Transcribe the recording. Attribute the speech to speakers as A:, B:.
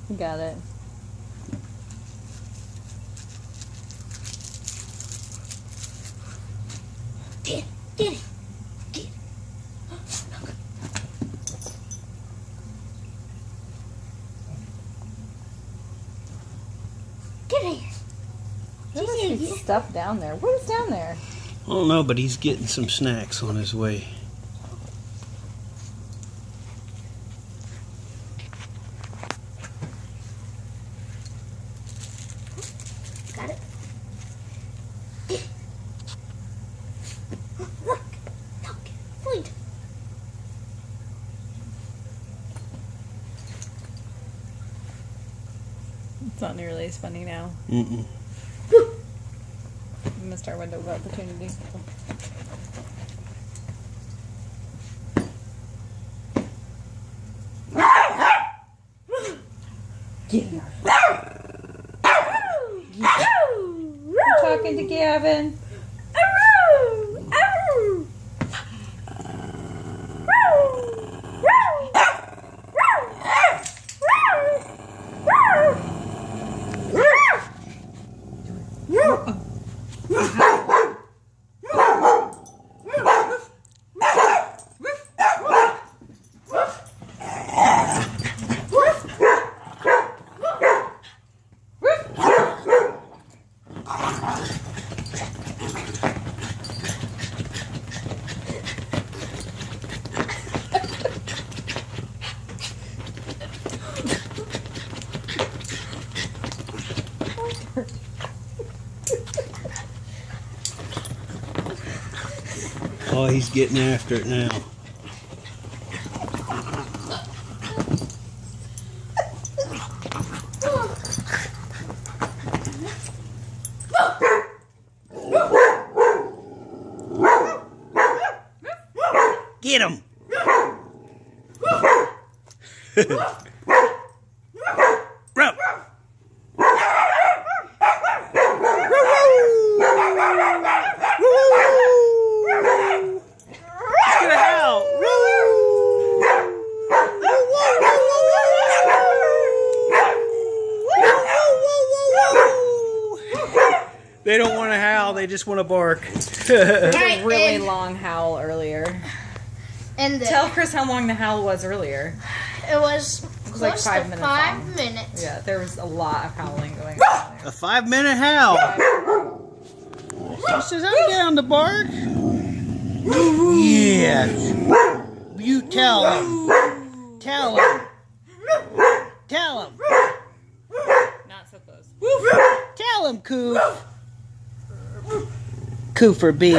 A: You got it.
B: Get it. Get it. Get it.
A: There must be stuff down there. What is down there?
C: I don't know, but he's getting some snacks on his way.
B: Got it. Look. Look. Wait.
A: It's not nearly as funny now.
C: Mm-mm.
A: We missed our window of opportunity. Get her. I'm talking to Gavin.
C: Oh, he's getting after it now. Get him! Rub! They don't want to howl, they just want to bark.
A: It was a really long howl earlier.
B: And
A: Tell Chris how long the howl was earlier.
B: it was
A: It was
B: close
A: like
B: to
A: 5 minutes
B: 5
A: long.
B: minutes.
A: Yeah, there was a lot of howling going on there.
C: A 5-minute howl. He says, I'm down to bark. Yes. You tell him. Tell him. Tell him.
A: Not so close.
C: Tell him, Coof. Coof or B.